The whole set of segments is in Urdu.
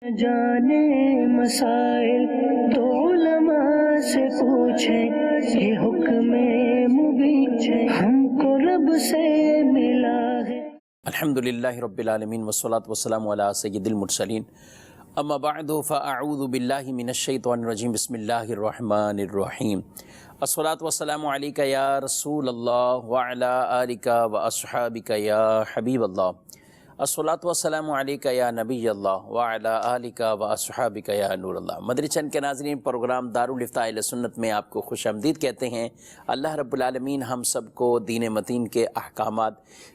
جانے مسائل تو علماء سے پوچھیں، یہ حکم مبین ہم کو رب سے ملا ہے۔ الحمدللہ رب العالمین والصلاة والسلام علی سید المرسلین، اما بعد فاعوذ باللہ من الشیطان الرجیم، بسم اللہ الرحمن الرحیم۔ الصلاة والسلام علیکہ یا رسول اللہ وعلی آلک واصحابک یا حبیب اللہ۔ الصلاة والسلام علیکہ یا نبی اللہ وعلی آلک واصحابک یا نور اللہ۔ مدری چینل کے ناظرین، پروگرام دارالفتاء اہل سنت میں آپ کو خوش آمدید کہتے ہیں۔ اللہ رب العالمین ہم سب کو دین متین کے احکامات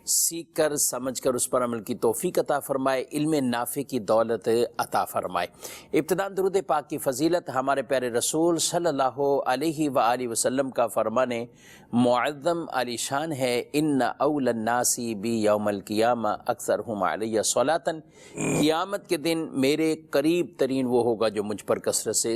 سیکھ کر سمجھ کر اس پر عمل کی توفیق عطا فرمائے، علم نافع کی دولت عطا فرمائے۔ ابتداءً درود پاک کی فضیلت ہمارے پیارے رسول صلی اللہ علیہ وآلہ وسلم کا فرمان معظم علی شان ہے، ان اول الناس بی یوم القیامہ اکثرہم علیہ صلاۃ۔ قیامت کے دن میرے قریب ترین وہ ہوگا جو مجھ پر کثرت سے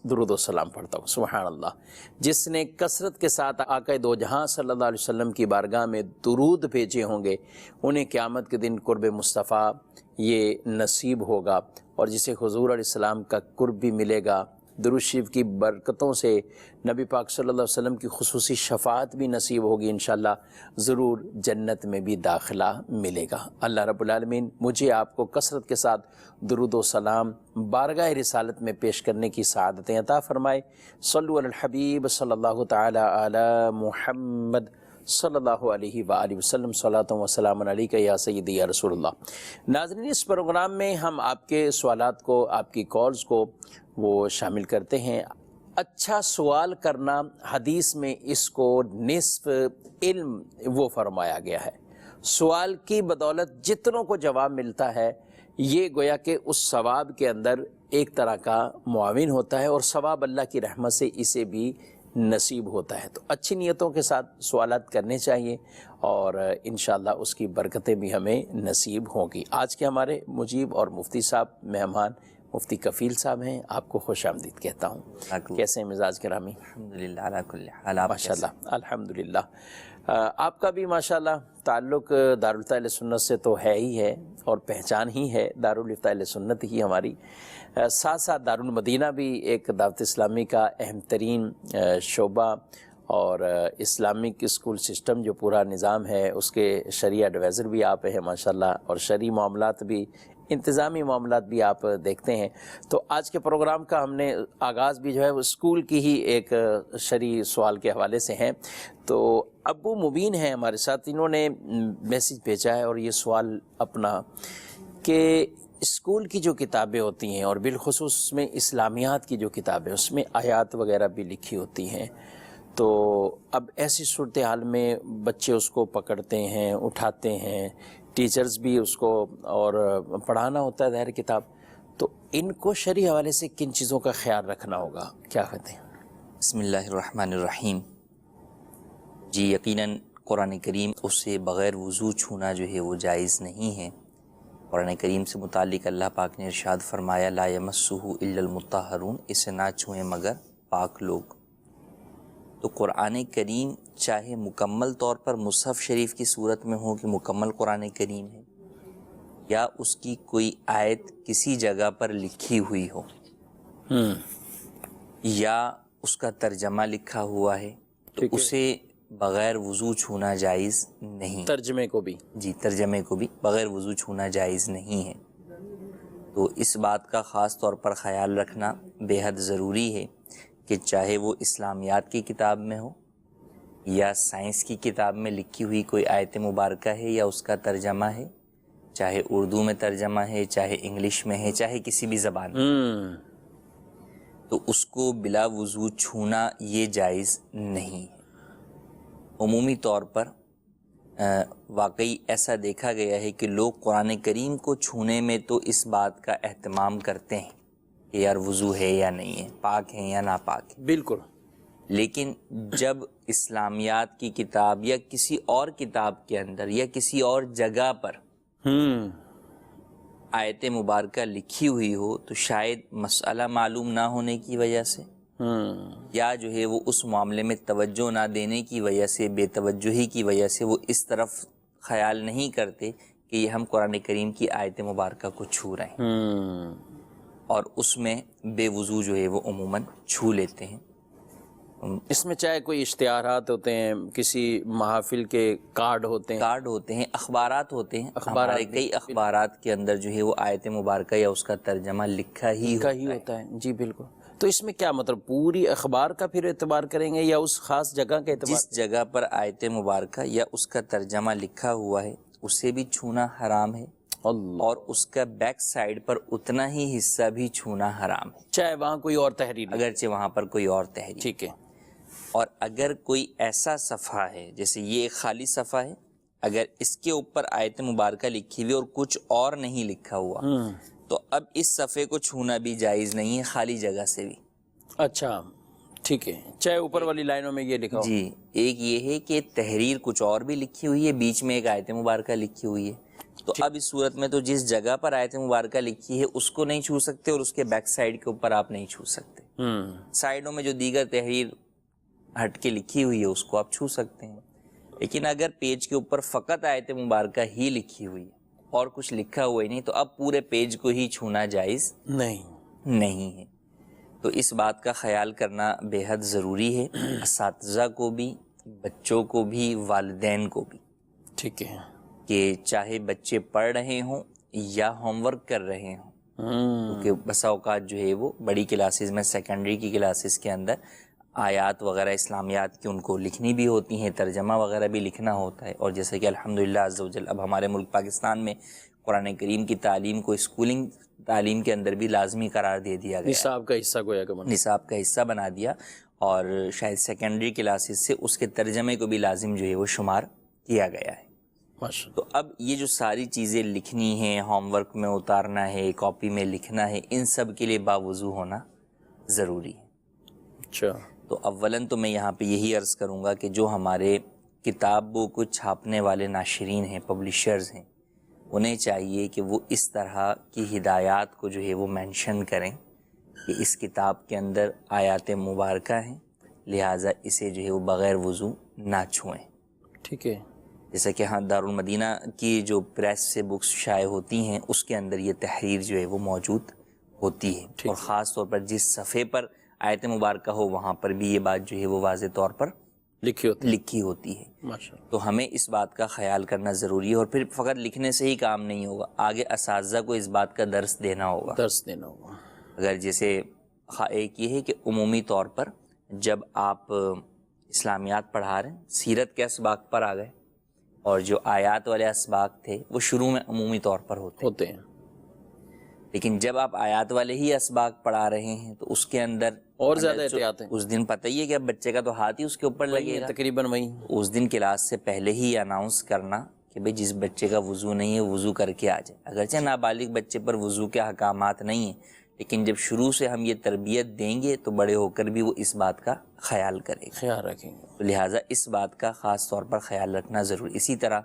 درود و سلام پڑھتا ہوں۔ سبحان اللہ، جس نے کثرت کے ساتھ آقا دو جہاں صلی اللہ علیہ وسلم کی بارگاہ میں درود بھیجے ہوں گے، انہیں قیامت کے دن قرب مصطفیٰ یہ نصیب ہوگا، اور جسے حضور علیہ السلام کا قرب بھی ملے گا، درود شریف کی برکتوں سے نبی پاک صلی اللہ علیہ وسلم کی خصوصی شفاعت بھی نصیب ہوگی، انشاءاللہ ضرور جنت میں بھی داخلہ ملے گا۔ اللہ رب العالمین مجھے آپ کو کثرت کے ساتھ درود و سلام بارگاہ رسالت میں پیش کرنے کی سعادتیں عطا فرمائے۔ صلو علی الحبیب صلی اللہ تعالی علی محمد صلی اللہ علیہ وآلہ وسلم، صلاۃ و سلام علیکہ یا سیدی یا رسول اللہ۔ ناظرین، اس پروگرام میں ہم آپ کے سوالات کو، آپ کی کالز کو وہ شامل کرتے ہیں۔ اچھا سوال کرنا، حدیث میں اس کو نصف علم وہ فرمایا گیا ہے۔ سوال کی بدولت جتنوں کو جواب ملتا ہے، یہ گویا کہ اس ثواب کے اندر ایک طرح کا معاون ہوتا ہے، اور ثواب اللہ کی رحمت سے اسے بھی نصیب ہوتا ہے۔ تو اچھی نیتوں کے ساتھ سوالات کرنے چاہیے، اور انشاءاللہ اس کی برکتیں بھی ہمیں نصیب ہوں گی۔ آج کے ہمارے مجیب اور مفتی صاحب مہمان مفتی کفیل صاحب ہیں، آپ کو خوش آمدید کہتا ہوں۔ کیسے ہیں مزاج گرامی؟ الحمدللہ علی کل حال، ماشاءاللہ الحمدللہ۔ آپ کا بھی ماشاءاللہ تعلق دارالفتاء اہل سنت سے تو ہے ہی ہے، اور پہچان ہی ہے دارالفتاء اہل سنت ہی ہماری۔ ساتھ ساتھ دارالمدینہ بھی ایک دعوت اسلامی کا اہم ترین شعبہ، اور اسلامک اسکول سسٹم جو پورا نظام ہے اس کے شرعی ایڈوائزر بھی آپ ہیں ماشاءاللہ، اور شرعی معاملات بھی، انتظامی معاملات بھی آپ دیکھتے ہیں۔ تو آج کے پروگرام کا ہم نے آغاز بھی جو ہے وہ اسکول کی ہی ایک شرعی سوال کے حوالے سے ہیں۔ تو ابو مبین ہیں ہمارے ساتھ، انہوں نے میسیج بھیجا ہے اور یہ سوال اپنا کہ اسکول کی جو کتابیں ہوتی ہیں، اور بالخصوص اس میں اسلامیات کی جو کتابیں، اس میں آیات وغیرہ بھی لکھی ہوتی ہیں، تو اب ایسی صورتحال میں بچے اس کو پکڑتے ہیں، اٹھاتے ہیں، ٹیچرز بھی اس کو، اور پڑھانا ہوتا ہے ظاہر کتاب، تو ان کو شرعی حوالے سے کن چیزوں کا خیال رکھنا ہوگا، کیا کہتے ہیں؟ بسم اللہ الرحمن الرحیم۔ جی یقیناً قرآن کریم اسے بغیر وضو چھونا جو ہے وہ جائز نہیں ہے۔ قرآن کریم سے متعلق اللہ پاک نے ارشاد فرمایا، لا یمسہ الا المطہرون، اسے نہ چھوئیں مگر پاک لوگ۔ تو قرآن کریم چاہے مکمل طور پر مصحف شریف کی صورت میں ہو کہ مکمل قرآن کریم ہے، یا اس کی کوئی آیت کسی جگہ پر لکھی ہوئی ہو، یا اس کا ترجمہ لکھا ہوا ہے، تو اسے بغیر وضو چھونا جائز نہیں۔ ترجمے کو بھی؟ جی، ترجمے کو بھی بغیر وضو چھونا جائز نہیں ہے۔ تو اس بات کا خاص طور پر خیال رکھنا بے حد ضروری ہے کہ چاہے وہ اسلامیات کی کتاب میں ہو، یا سائنس کی کتاب میں لکھی ہوئی کوئی آیت مبارکہ ہے یا اس کا ترجمہ ہے، چاہے اردو میں ترجمہ ہے، چاہے انگلش میں ہے، چاہے کسی بھی زبان میں، تو اس کو بلا وضو چھونا یہ جائز نہیں ہے۔ عمومی طور پر واقعی ایسا دیکھا گیا ہے کہ لوگ قرآن کریم کو چھونے میں تو اس بات کا اہتمام کرتے ہیں کہ یار وضو ہے یا نہیں ہے، پاک ہے یا ناپاک ہے، بالکل، لیکن جب اسلامیات کی کتاب یا کسی اور کتاب کے اندر یا کسی اور جگہ پر آیت مبارکہ لکھی ہوئی ہو، تو شاید مسئلہ معلوم نہ ہونے کی وجہ سے، یا جو ہے وہ اس معاملے میں توجہ نہ دینے کی وجہ سے، بے توجہی کی وجہ سے وہ اس طرف خیال نہیں کرتے کہ یہ ہم قرآن کریم کی آیت مبارکہ کو چھو رہے ہیں۔ اور اس میں بے وضو جو ہے وہ عموماً چھو لیتے ہیں۔ اس میں چاہے کوئی اشتہارات ہوتے ہیں، کسی محافل کے کارڈ ہوتے ہیں، اخبارات ہوتے ہیں، ہمارے کئی اخبارات کے اندر جو ہے وہ آیت مبارکہ یا اس کا ترجمہ لکھا ہی ہوتا ہے۔ جی بالکل۔ تو اس میں کیا مطلب پوری اخبار کا پھر اعتبار کریں گے یا اس خاص جگہ کا اعتبار؟ جس جگہ پر آیت مبارکہ یا اس کا ترجمہ لکھا ہوا ہے اسے بھی چھونا حرام ہے، اور اس کا بیک سائڈ پر اتنا ہی حصہ بھی چھونا حرام ہے، چاہے وہاں کوئی اور تحریر، اگرچہ وہاں پر کوئی اور تحریر۔ ٹھیک ہے۔ اور اگر کوئی ایسا صفحہ ہے، جیسے یہ ایک خالی صفحہ ہے، اگر اس کے اوپر آیت مبارکہ لکھی ہوئی اور کچھ اور نہیں لکھا ہوا تو اب اس صفحے کو چھونا بھی جائز نہیں ہے، خالی جگہ سے بھی۔ اچھا ٹھیک ہے، چاہے اوپر والی لائنوں میں یہ لکھا ہو۔ جی، ایک یہ ہے کہ تحریر کچھ اور بھی لکھی ہوئی ہے، بیچ میں ایک آیت مبارکہ لکھی ہوئی ہے، تو اب اس صورت میں تو جس جگہ پر آیت مبارکہ لکھی ہے اس کو نہیں چھو سکتے، اور اس کے بیک سائڈ کے اوپر آپ نہیں چھو سکتے۔ سائڈوں میں جو دیگر تحریر ہٹ کے لکھی ہوئی ہے اس کو آپ چھو سکتے ہیں، لیکن اگر پیج کے اوپر فقط آیت مبارکہ ہی لکھی ہوئی ہے اور کچھ لکھا ہوا ہی نہیں، تو اب پورے پیج کو ہی چھونا جائز نہیں ہے۔ تو اس بات کا خیال کرنا بے حد ضروری ہے، اساتذہ کو بھی، بچوں کو بھی، والدین کو بھی، ٹھیک ہے، کہ چاہے بچے پڑھ رہے ہوں یا ہوم ورک کر رہے ہوں، کیونکہ بسا اوقات جو ہے وہ بڑی کلاسز میں، سیکنڈری کی کلاسز کے اندر آیات وغیرہ اسلامیات کی ان کو لکھنی بھی ہوتی ہیں، ترجمہ وغیرہ بھی لکھنا ہوتا ہے، اور جیسے کہ الحمدللہ عز و جل اب ہمارے ملک پاکستان میں قرآن کریم کی تعلیم کو اسکولنگ تعلیم کے اندر بھی لازمی قرار دے دیا گیا، نصاب کا حصہ گویا کہ نصاب کا حصہ بنا دیا، اور شاید سیکنڈری کلاسز سے اس کے ترجمے کو بھی لازم جو ہے وہ شمار کیا گیا ہے۔ تو اب یہ جو ساری چیزیں لکھنی ہیں، ہوم ورک میں اتارنا ہے، کاپی میں لکھنا ہے، ان سب کے لیے باوضو ہونا ضروری ہے۔ اچھا، تو اولاً تو میں یہاں پہ یہی عرض کروں گا کہ جو ہمارے کتابوں کو چھاپنے والے ناشرین ہیں، پبلشرز ہیں، انہیں چاہیے کہ وہ اس طرح کی ہدایات کو جو ہے وہ مینشن کریں کہ اس کتاب کے اندر آیات مبارکہ ہیں، لہٰذا اسے جو ہے وہ بغیر وضو نہ چھوئیں۔ ٹھیک ہے، جیسا کہ ہاں دارالمدینہ کی جو پریس سے بکس شائع ہوتی ہیں اس کے اندر یہ تحریر جو ہے وہ موجود ہوتی ہے، اور خاص طور پر جس صفحے پر آیت مبارکہ ہو وہاں پر بھی یہ بات جو ہے وہ واضح طور پر لکھی ہوتی ہے۔ تو ہمیں اس بات کا خیال کرنا ضروری ہے، اور پھر فقط لکھنے سے ہی کام نہیں ہوگا، آگے اساتذہ کو اس بات کا درس دینا ہوگا۔ اگر جیسے ایک یہ ہے کہ عمومی طور پر جب آپ اسلامیات پڑھا رہے ہیں، سیرت کے اسباق پر آ گئے، اور جو آیات والے اسباق تھے وہ شروع میں عمومی طور پر ہوتے ہیں، لیکن جب آپ آیات والے ہی اسباق پڑھا رہے ہیں تو اس کے اندر اور زیادہ احتیاط ہے۔ اس دن پتہ ہی ہے کہ اب بچے کا تو ہاتھ ہی اس کے اوپر لگے گا، تقریباً وہی اس دن کلاس سے پہلے ہی اناؤنس کرنا کہ بھئی جس بچے کا وضو نہیں ہے وضو کر کے آ جائے۔ اگرچہ نابالغ بچے پر وضو کے احکامات نہیں ہیں، لیکن جب شروع سے ہم یہ تربیت دیں گے تو بڑے ہو کر بھی وہ اس بات کا خیال کرے گا، خیال رکھیں گے۔ تو لہٰذا اس بات کا خاص طور پر خیال رکھنا ضروری۔ اسی طرح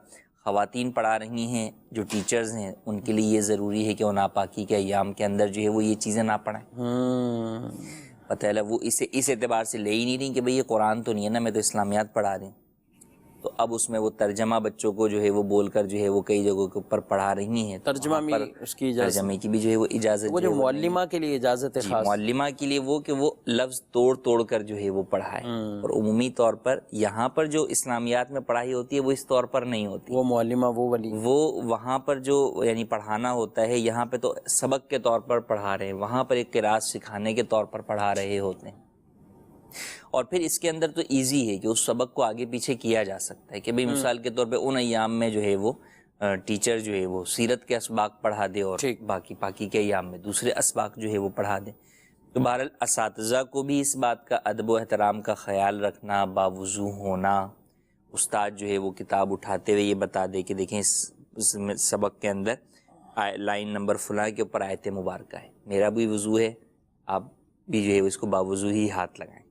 خواتین پڑھا رہی ہیں، جو ٹیچرز ہیں، ان کے لیے یہ ضروری ہے کہ وہ ناپاکی کے ایام کے اندر جو ہے وہ یہ چیزیں نہ پڑھیں۔ پتہ ہے وہ اس اعتبار سے لے ہی نہیں رہی کہ بھئی یہ قرآن تو نہیں ہے نا، میں تو اسلامیات پڑھا رہی ہوں، تو اب اس میں وہ ترجمہ بچوں کو جو ہے وہ بول کر جو ہے وہ کئی جگہوں کے اوپر پڑھا رہی ہیں، ترجمہ میں اس کی اجازت، ترجمے کی بھی جو ہے وہ اجازت، وہ جو معلمہ کے لیے اجازت ہے خاص، معلمہ کے لیے وہ کہ وہ لفظ توڑ کر جو ہے وہ پڑھائے، اور عمومی طور پر یہاں پر جو اسلامیات میں پڑھائی ہوتی ہے وہ اس طور پر نہیں ہوتی، وہ معلمہ وہ وہاں پر جو یعنی پڑھانا ہوتا ہے، یہاں پہ تو سبق کے طور پر پڑھا رہے ہیں، وہاں پر ایک قرات سکھانے کے طور پر پڑھا رہے ہوتے ہیں، اور پھر اس کے اندر تو ایزی ہے کہ اس سبق کو آگے پیچھے کیا جا سکتا ہے کہ بھئی مثال کے طور پہ ان ایام میں جو ہے وہ ٹیچر جو ہے وہ سیرت کے اسباق پڑھا دے، اور باقی کے ایام میں دوسرے اسباق جو ہے وہ پڑھا دے۔ تو بہرحال اساتذہ کو بھی اس بات کا ادب و احترام کا خیال رکھنا، باوضو ہونا، استاد جو ہے وہ کتاب اٹھاتے ہوئے یہ بتا دے کہ دیکھیں اس سبق کے اندر لائن نمبر فلاں کے اوپر آیت مبارکہ ہے، میرا بھی وضو ہے، آپ بھی جو ہے اس کو باوضو ہی ہاتھ لگائیں۔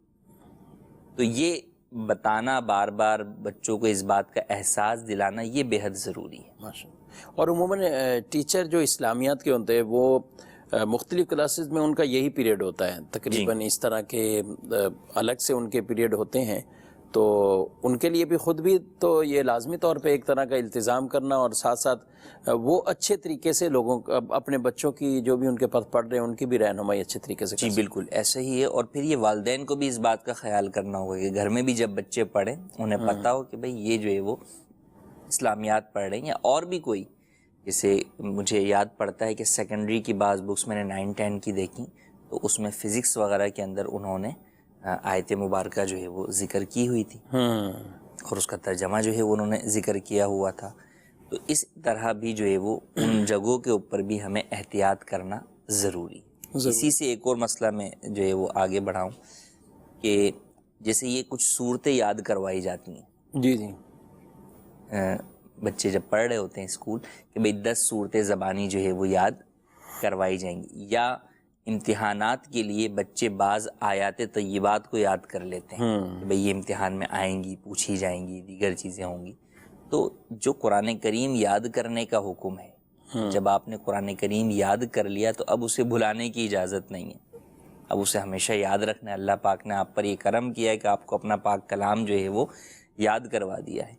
تو یہ بتانا، بار بار بچوں کو اس بات کا احساس دلانا، یہ بے حد ضروری ہے۔ اور عموماً ٹیچر جو اسلامیات کے ہوتے ہیں وہ مختلف کلاسز میں ان کا یہی پیریڈ ہوتا ہے تقریباً، اس طرح کے الگ سے ان کے پیریڈ ہوتے ہیں، تو ان کے لیے بھی خود بھی تو یہ لازمی طور پہ ایک طرح کا التزام کرنا، اور ساتھ ساتھ وہ اچھے طریقے سے لوگوں اپنے بچوں کی جو بھی ان کے پاس پڑھ رہے ہیں ان کی بھی رہنمائی اچھے طریقے سے جی بالکل ایسا ہی ہے. اور پھر یہ والدین کو بھی اس بات کا خیال کرنا ہوگا کہ گھر میں بھی جب بچے پڑھیں انہیں پتہ ہو کہ بھئی یہ جو ہے وہ اسلامیات پڑھ رہے ہیں، یا اور بھی کوئی. جیسے مجھے یاد پڑتا ہے کہ سیکنڈری کی بعض بکس میں نے 9-10 کی دیکھی، تو اس میں فزکس وغیرہ کے اندر انہوں نے آیت مبارکہ جو ہے وہ ذکر کی ہوئی تھی، اور اس کا ترجمہ جو ہے انہوں نے ذکر کیا ہوا تھا. تو اس طرح بھی جو ہے وہ ان جگہوں کے اوپر بھی ہمیں احتیاط کرنا ضروری ہے. اسی سے ایک اور مسئلہ میں جو ہے وہ آگے بڑھاؤں کہ جیسے یہ کچھ صورتیں یاد کروائی جاتی ہیں. جی جی. بچے جب پڑھ رہے ہوتے ہیں اسکول کہ بھئی 10 صورتیں زبانی جو ہے وہ یاد کروائی جائیں گی، یا امتحانات کے لیے بچے بعض آیات طیبات کو یاد کر لیتے ہیں کہ بھئی یہ امتحان میں آئیں گی، پوچھی جائیں گی، دیگر چیزیں ہوں گی. تو جو قرآن کریم یاد کرنے کا حکم ہے، جب آپ نے قرآن کریم یاد کر لیا تو اب اسے بھلانے کی اجازت نہیں ہے، اب اسے ہمیشہ یاد رکھنا ہے. اللہ پاک نے آپ پر یہ کرم کیا ہے کہ آپ کو اپنا پاک کلام جو ہے وہ یاد کروا دیا ہے.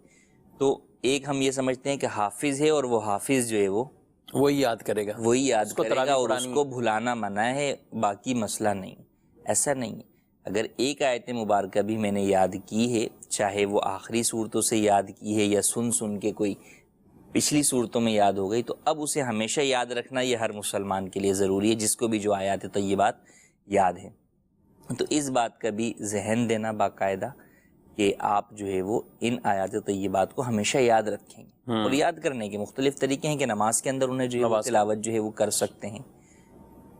تو ایک ہم یہ سمجھتے ہیں کہ حافظ ہے اور وہ حافظ جو ہے وہ وہی یاد کرے گا، وہی یاد کرے گا، اور اس کو بھلانا منع ہے، باقی مسئلہ نہیں. ایسا نہیں ہے. اگر ایک آیت مبارکہ بھی میں نے یاد کی ہے، چاہے وہ آخری صورتوں سے یاد کی ہے یا سن کے کوئی پچھلی صورتوں میں یاد ہو گئی، تو اب اسے ہمیشہ یاد رکھنا یہ ہر مسلمان کے لیے ضروری ہے جس کو بھی جو آیات طیبات یاد ہیں. تو اس بات کا بھی ذہن دینا باقاعدہ کہ آپ جو ہے وہ ان آیات طیبات کو ہمیشہ یاد رکھیں گے. اور یاد کرنے کے مختلف طریقے ہیں کہ نماز کے اندر انہیں جو ہے وہ تلاوت جو ہے وہ کر سکتے ہیں،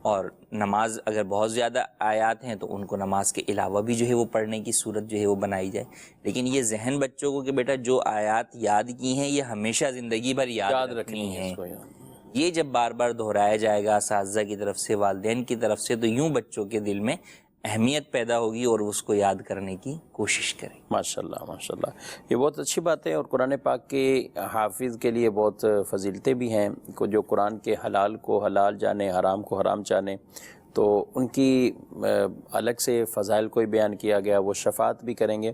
اور نماز اگر بہت زیادہ آیات ہیں تو ان کو نماز کے علاوہ بھی جو ہے وہ پڑھنے کی صورت جو ہے وہ بنائی جائے. لیکن یہ ذہن بچوں کو کہ بیٹا جو آیات یاد کی ہیں یہ ہمیشہ زندگی بھر یاد رکھنی ہیں، یہ جب بار بار دہرایا جائے گا اساتذہ کی طرف سے، والدین کی طرف سے، تو یوں بچوں کے دل میں اہمیت پیدا ہوگی اور اس کو یاد کرنے کی کوشش کریں. ماشاءاللہ ماشاءاللہ، یہ بہت اچھی بات ہے. اور قرآن پاک کے حافظ کے لیے بہت فضیلتیں بھی ہیں، کو جو قرآن کے حلال کو حلال جانے، حرام کو حرام جانے، تو ان کی الگ سے فضائل کو بیان کیا گیا، وہ شفاعت بھی کریں گے.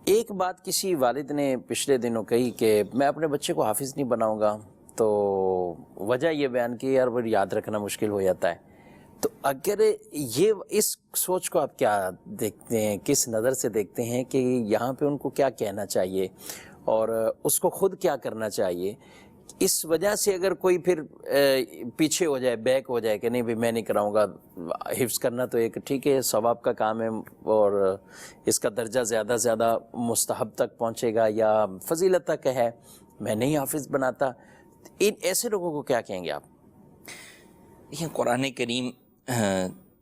ایک بات کسی والد نے پچھلے دنوں کہی کہ میں اپنے بچے کو حافظ نہیں بناؤں گا، تو وجہ یہ بیان کی یار وہ یاد رکھنا مشکل ہو جاتا ہے. تو اگر یہ اس سوچ کو آپ کیا دیکھتے ہیں، کس نظر سے دیکھتے ہیں کہ یہاں پہ ان کو کیا کہنا چاہیے اور اس کو خود کیا کرنا چاہیے؟ اس وجہ سے اگر کوئی پھر پیچھے ہو جائے، بیک ہو جائے کہ نہیں بھی میں نہیں کراؤں گا، حفظ کرنا تو ایک ٹھیک ہے ثواب کا کام ہے اور اس کا درجہ زیادہ زیادہ مستحب تک پہنچے گا یا فضیلت تک ہے، میں نہیں حافظ بناتا، ان ایسے لوگوں کو کیا کہیں گے آپ؟ دیکھیں، قرآن کریم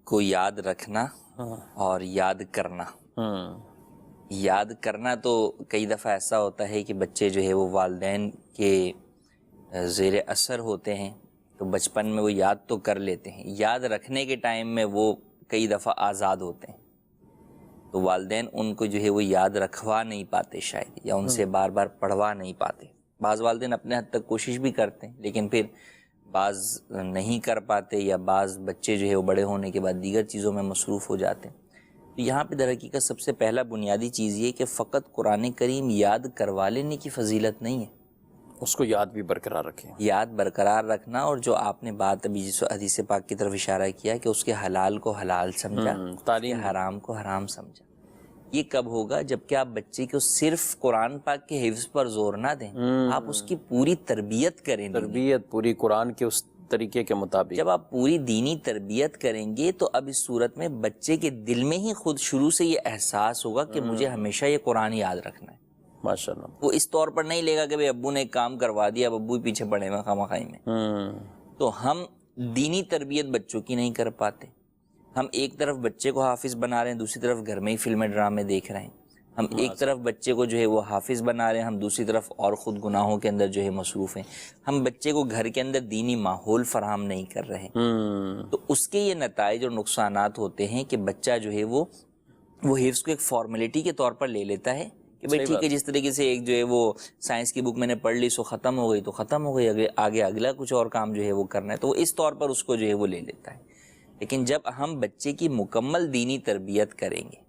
کو یاد رکھنا اور یاد کرنا، یاد کرنا تو کئی دفعہ ایسا ہوتا ہے کہ بچے جو ہے وہ والدین کے زیر اثر ہوتے ہیں تو بچپن میں وہ یاد تو کر لیتے ہیں، یاد رکھنے کے ٹائم میں وہ کئی دفعہ آزاد ہوتے ہیں، تو والدین ان کو جو ہے وہ یاد رکھوا نہیں پاتے شاید، یا ان سے بار بار پڑھوا نہیں پاتے. بعض والدین اپنے حد تک کوشش بھی کرتے ہیں لیکن پھر بعض نہیں کر پاتے، یا بعض بچے جو ہے وہ بڑے ہونے کے بعد دیگر چیزوں میں مصروف ہو جاتے ہیں. تو یہاں پہ در حقیقت سب سے پہلا بنیادی چیز یہ کہ فقط قرآن کریم یاد کروا لینے کی فضیلت نہیں ہے، اس کو یاد بھی برقرار رکھیں، یاد برقرار رکھنا. اور جو آپ نے بات ابھی جس حدیث پاک کی طرف اشارہ کیا کہ اس کے حلال کو حلال سمجھا، تعلیم حرام کو حرام سمجھا، یہ کب ہوگا؟ جب کہ آپ بچے کو صرف قرآن پاک کے حفظ پر زور نہ دیں، آپ اس کی پوری تربیت کریں، تربیت پوری قرآن کے اس طریقے کے مطابق. جب آپ پوری دینی تربیت کریں گے تو اب اس صورت میں بچے کے دل میں ہی خود شروع سے یہ احساس ہوگا کہ مجھے ہمیشہ یہ قرآن یاد رکھنا ہے. ماشاءاللہ. وہ اس طور پر نہیں لے گا کہ بھئی ابو نے ایک کام کروا دیا، اب ابو ہی پیچھے پڑے ہوئے خامخائی میں. تو ہم دینی تربیت بچوں کی نہیں کر پاتے. ہم ایک طرف بچے کو حافظ بنا رہے ہیں، دوسری طرف گھر میں ہی فلمیں ڈرامے دیکھ رہے ہیں. ہم ایک طرف بچے کو جو ہے وہ حافظ بنا رہے ہیں، ہم دوسری طرف اور خود گناہوں کے اندر جو ہے مصروف ہیں. ہم بچے کو گھر کے اندر دینی ماحول فراہم نہیں کر رہے. تو اس کے یہ نتائج اور نقصانات ہوتے ہیں کہ بچہ جو ہے وہ حفظ کو ایک فارمیلٹی کے طور پر لے لیتا ہے کہ بھئی ٹھیک ہے، جس طریقے سے ایک جو ہے وہ سائنس کی بک میں نے پڑھ لی سو ختم ہو گئی تو ختم ہو گئی، آگے اگلا کچھ اور کام جو ہے وہ کرنا ہے، تو وہ اس طور پر اس کو جو ہے وہ لے لیتا ہے. لیکن جب ہم بچے کی مکمل دینی تربیت کریں گے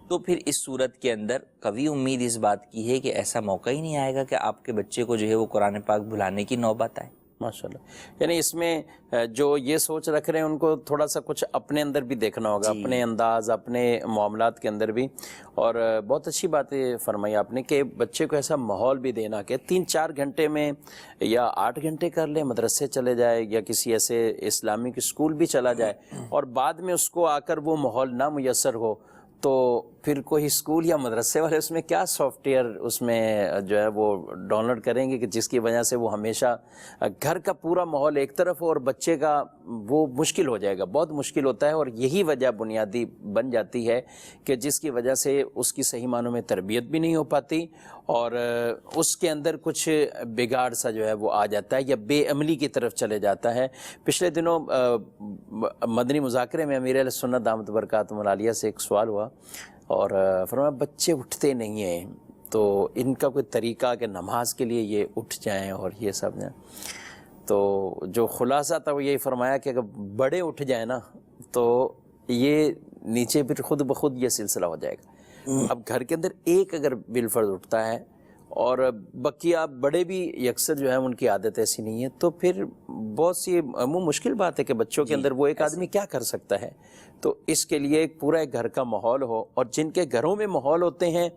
تو پھر اس صورت کے اندر قوی امید اس بات کی ہے کہ ایسا موقع ہی نہیں آئے گا کہ آپ کے بچے کو جو ہے وہ قرآن پاک بھلانے کی نوبت آئے۔ ماشاءاللہ، یعنی اس میں جو یہ سوچ رکھ رہے ہیں ان کو تھوڑا سا کچھ اپنے اندر بھی دیکھنا ہوگا، اپنے انداز، اپنے معاملات کے اندر بھی۔ اور بہت اچھی باتیں فرمائی آپ نے کہ بچے کو ایسا ماحول بھی دینا کہ 3-4 گھنٹے میں یا 8 گھنٹے کر لے، مدرسے چلے جائے یا کسی ایسے اسلامک اسکول بھی چلا جائے، اور بعد میں اس کو آ کر وہ ماحول نہ میسر ہو تو پھر کوئی اسکول یا مدرسے والے اس میں کیا سافٹ ویئر اس میں جو ہے وہ ڈاؤن لوڈ کریں گے کہ جس کی وجہ سے وہ ہمیشہ گھر کا پورا ماحول ایک طرف ہو اور بچے کا وہ مشکل ہو جائے گا، بہت مشکل ہوتا ہے۔ اور یہی وجہ بنیادی بن جاتی ہے کہ جس کی وجہ سے اس کی صحیح معنوں میں تربیت بھی نہیں ہو پاتی اور اس کے اندر کچھ بگاڑ سا جو ہے وہ آ جاتا ہے یا بے عملی کی طرف چلے جاتا ہے۔ پچھلے دنوں مدنی مذاکرے میں امیر اہل سنت دامت برکاتہم العالیہ سے ایک سوال ہوا اور فرمایا بچے اٹھتے نہیں ہیں تو ان کا کوئی طریقہ کہ نماز کے لیے یہ اٹھ جائیں اور یہ سب جائیں، تو جو خلاصہ تھا وہ یہی فرمایا کہ اگر بڑے اٹھ جائیں نا تو یہ نیچے پھر خود بخود یہ سلسلہ ہو جائے گا۔ اب گھر کے اندر ایک اگر بالفرض اٹھتا ہے اور بقیہ بڑے بھی یکسر جو ہے ان کی عادت ایسی نہیں ہے تو پھر بہت سی مشکل بات ہے کہ بچوں کے اندر وہ ایک آدمی کیا کر سکتا ہے۔ تو اس کے لیے ایک پورا ایک گھر کا ماحول ہو، اور جن کے گھروں میں ماحول ہوتے ہیں